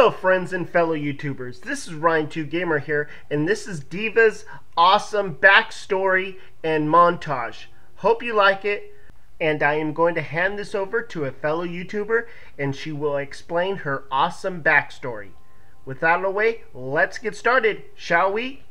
Hello friends and fellow YouTubers, this is Ryan2Gamer here, and this is D.VA's awesome backstory and montage. Hope you like it, and I am going to hand this over to a fellow YouTuber, and she will explain her awesome backstory. With that out of the way, let's get started, shall we?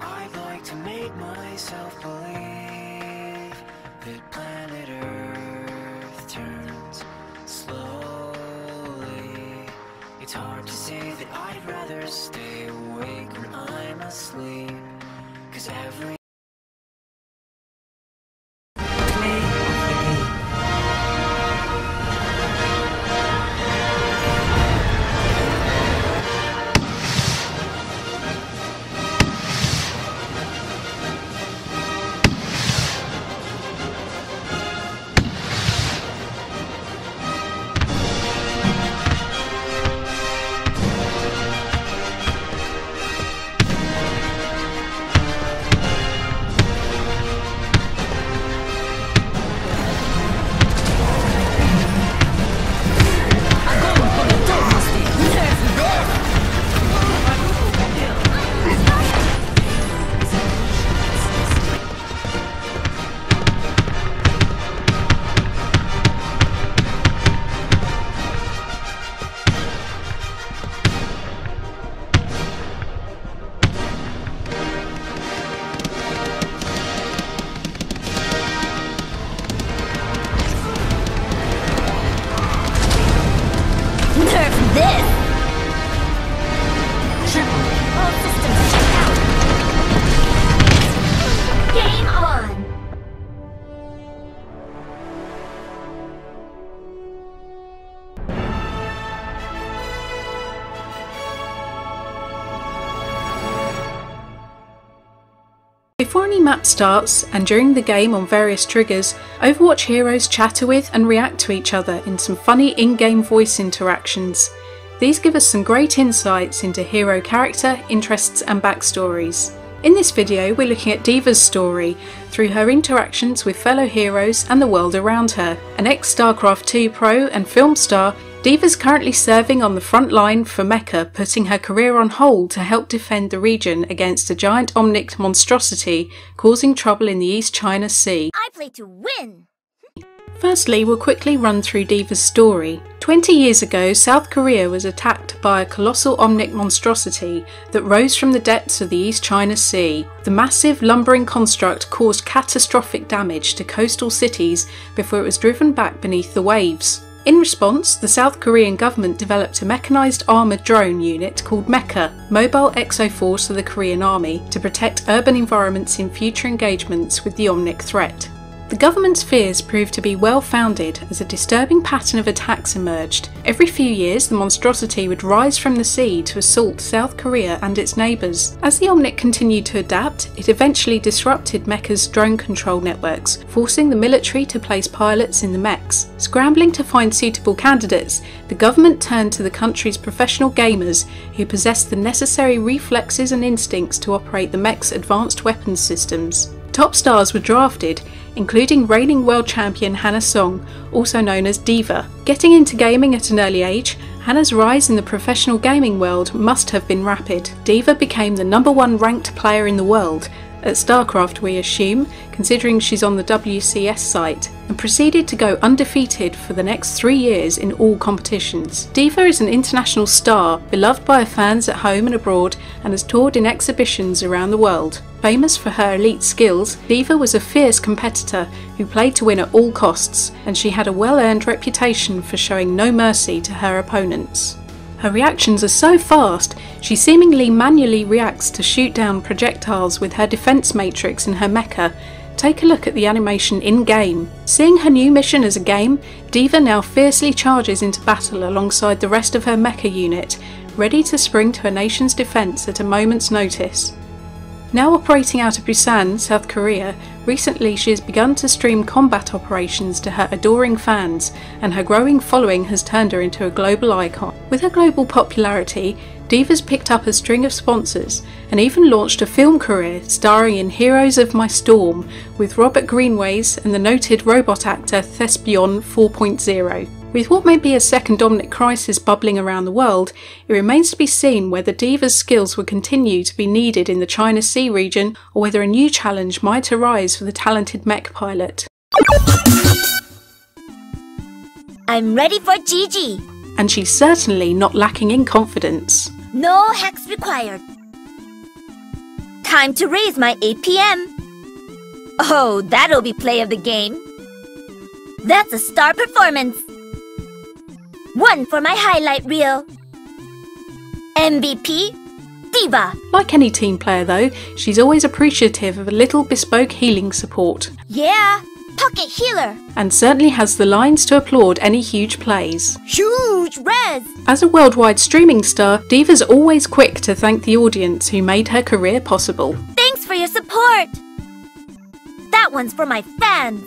I'd like to make myself believe that planet Earth turns slowly. It's hard to say that I'd rather stay awake when I'm asleep, 'cause every Before any map starts, and during the game on various triggers, Overwatch heroes chatter with and react to each other in some funny in-game voice interactions. These give us some great insights into hero character, interests and backstories. In this video we're looking at D.VA's story through her interactions with fellow heroes and the world around her. An ex-StarCraft 2 pro and film star, D.VA's currently serving on the front line for Mecha, putting her career on hold to help defend the region against a giant omnic monstrosity causing trouble in the East China Sea. I play to win! Firstly, we'll quickly run through D.VA's story. 20 years ago, South Korea was attacked by a colossal omnic monstrosity that rose from the depths of the East China Sea. The massive, lumbering construct caused catastrophic damage to coastal cities before it was driven back beneath the waves. In response, the South Korean government developed a mechanised armoured drone unit called Mecha, Mobile Exoforce of the Korean Army, to protect urban environments in future engagements with the omnic threat. The government's fears proved to be well founded as a disturbing pattern of attacks emerged. Every few years the monstrosity would rise from the sea to assault South Korea and its neighbours. As the omnic continued to adapt, it eventually disrupted Mecha's drone control networks, forcing the military to place pilots in the mechs. Scrambling to find suitable candidates, the government turned to the country's professional gamers who possessed the necessary reflexes and instincts to operate the mech's advanced weapons systems. Top stars were drafted, including reigning world champion Hannah Song, also known as D.VA. Getting into gaming at an early age, Hannah's rise in the professional gaming world must have been rapid. D.VA became the #1 ranked player in the world, at StarCraft we assume, considering she's on the WCS site, and proceeded to go undefeated for the next 3 years in all competitions. D.VA is an international star, beloved by her fans at home and abroad, and has toured in exhibitions around the world. Famous for her elite skills, D.VA was a fierce competitor who played to win at all costs, and she had a well-earned reputation for showing no mercy to her opponents. Her reactions are so fast, she seemingly manually reacts to shoot down projectiles with her defense matrix in her mecha. Take a look at the animation in-game. Seeing her new mission as a game, D.VA now fiercely charges into battle alongside the rest of her mecha unit, ready to spring to a nation's defence at a moment's notice. Now operating out of Busan, South Korea, recently she has begun to stream combat operations to her adoring fans, and her growing following has turned her into a global icon. With her global popularity, D.Va's picked up a string of sponsors and even launched a film career starring in Heroes of My Storm with Robert Greenways and the noted robot actor Thespion 4.0. With what may be a second Dominic crisis bubbling around the world, it remains to be seen whether D.Va's skills will continue to be needed in the China Sea region or whether a new challenge might arise for the talented mech pilot. I'm ready for Gigi. And she's certainly not lacking in confidence. No hacks required. Time to raise my APM. Oh, that'll be play of the game. That's a star performance. One for my highlight reel. MVP, D.Va. Like any team player though, she's always appreciative of a little bespoke healing support. Yeah, pocket healer. And certainly has the lines to applaud any huge plays. Huge res. As a worldwide streaming star, D.Va's always quick to thank the audience who made her career possible. Thanks for your support. That one's for my fans.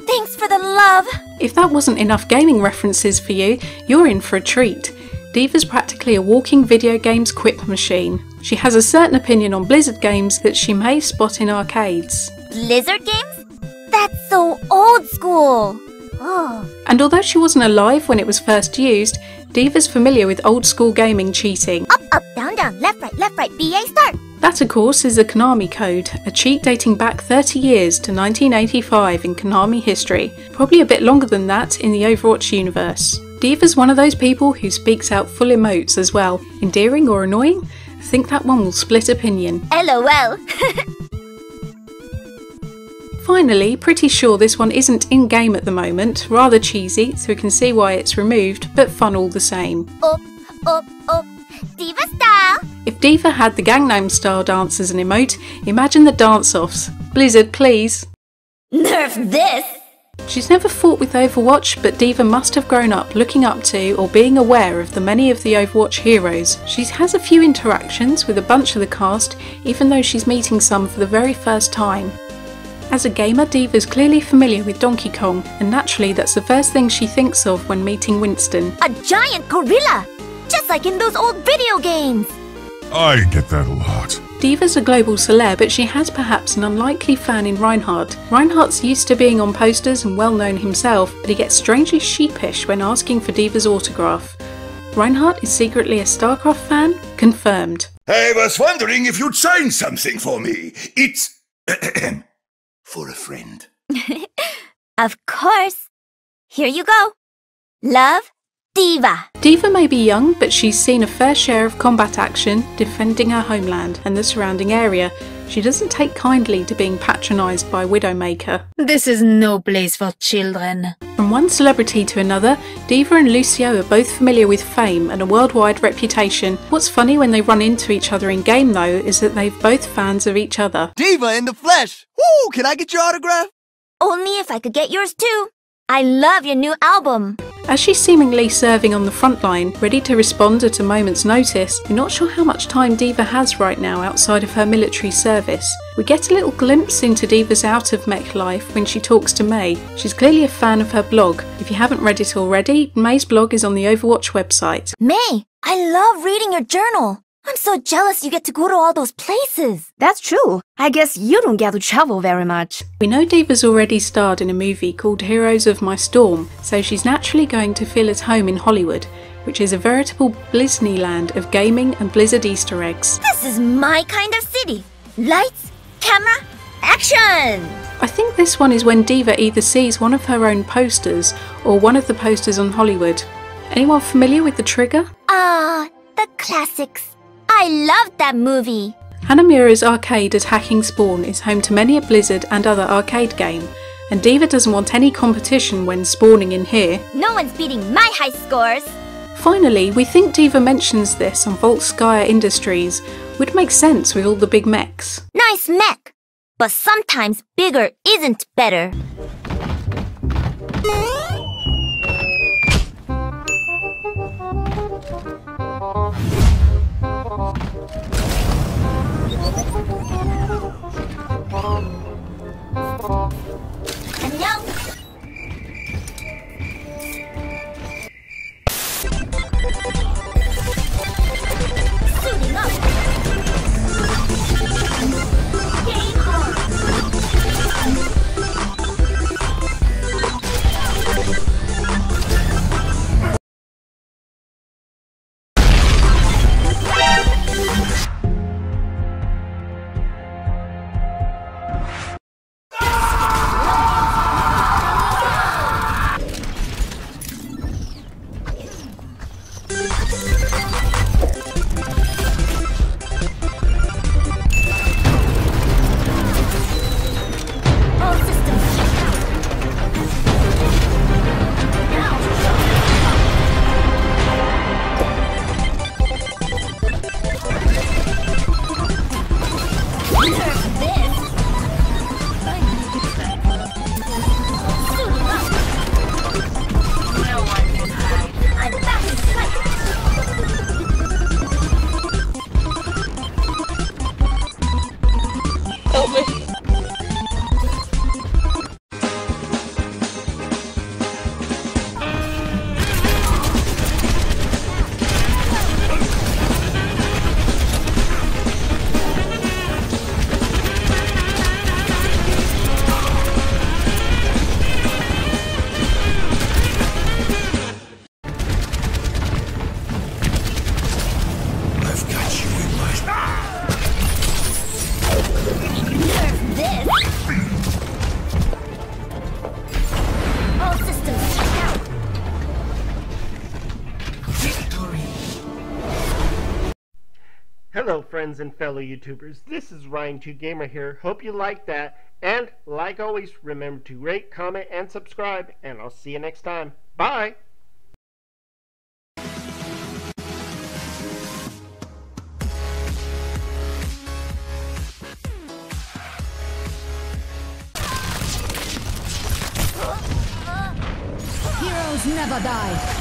Thanks for the love. If that wasn't enough gaming references for you, you're in for a treat. D.Va's practically a walking video games quip machine. She has a certain opinion on Blizzard games that she may spot in arcades. Blizzard games? That's so old school. Oh. And although she wasn't alive when it was first used, D.Va's familiar with old school gaming cheating. Up, down, left, right, BA start. That of course is the Konami code, a cheat dating back 30 years to 1985 in Konami history, probably a bit longer than that in the Overwatch universe. D.Va's one of those people who speaks out full emotes as well. Endearing or annoying? I think that one will split opinion. LOL. Finally, pretty sure this one isn't in-game at the moment, rather cheesy, so we can see why it's removed, but fun all the same. Up, D.Va style. If D.Va had the Gangnam Style dance as an emote, imagine the dance-offs. Blizzard, please. Nerf this. She's never fought with Overwatch, but D.Va must have grown up looking up to or being aware of the many of the Overwatch heroes. She has a few interactions with a bunch of the cast, even though she's meeting some for the very first time. As a gamer, D.Va's clearly familiar with Donkey Kong, and naturally that's the first thing she thinks of when meeting Winston. A giant gorilla! Just like in those old video games! I get that a lot. D.Va's a global celeb, but she has perhaps an unlikely fan in Reinhardt. Reinhardt's used to being on posters and well known himself, but he gets strangely sheepish when asking for D.Va's autograph. Reinhardt is secretly a StarCraft fan? Confirmed. I was wondering if you'd sign something for me. It's... for a friend. Of course. Here you go. Love, D.Va. D.Va may be young, but she's seen a fair share of combat action, defending her homeland and the surrounding area. She doesn't take kindly to being patronised by Widowmaker. This is no place for children. From one celebrity to another, D.Va and Lucio are both familiar with fame and a worldwide reputation. What's funny when they run into each other in game though is that they're both fans of each other. D.Va in the flesh! Woo! Can I get your autograph? Only if I could get yours too. I love your new album. As she's seemingly serving on the front line, ready to respond at a moment's notice, we're not sure how much time D.Va has right now outside of her military service. We get a little glimpse into D.Va's out-of-mech life when she talks to May. She's clearly a fan of her blog. If you haven't read it already, May's blog is on the Overwatch website. May, I love reading your journal. I'm so jealous you get to go to all those places. That's true. I guess you don't get to travel very much. We know D.Va's already starred in a movie called Heroes of My Storm, so she's naturally going to feel at home in Hollywood, which is a veritable Blizneyland of gaming and Blizzard Easter eggs. This is my kind of city. Lights, camera, action! I think this one is when D.Va either sees one of her own posters or one of the posters on Hollywood. Anyone familiar with The Trigger? The classics. I loved that movie. Hanamura's arcade at Hacking Spawn is home to many a Blizzard and other arcade game, and D.Va doesn't want any competition when spawning in here. No one's beating my high scores. Finally, we think D.Va mentions this on Volskaya Industries. Would make sense with all the big mechs. Nice mech, but sometimes bigger isn't better. Hello friends and fellow YouTubers, this is Ryan2Gamer here. Hope you liked that, and like always, remember to rate, comment, and subscribe, and I'll see you next time. Bye! Heroes never die.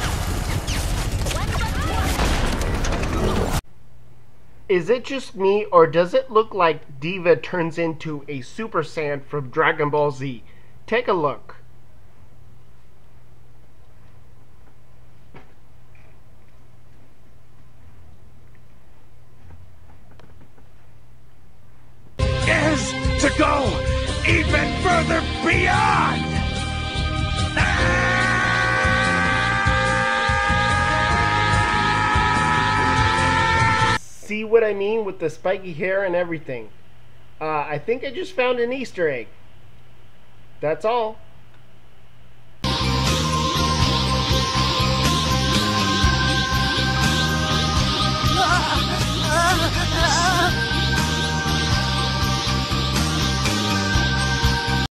Is it just me, or does it look like D.VA turns into a Super Saiyan from Dragon Ball Z? Take a look. Is to go even further beyond! See what I mean with the spiky hair and everything? I think I just found an Easter egg. That's all.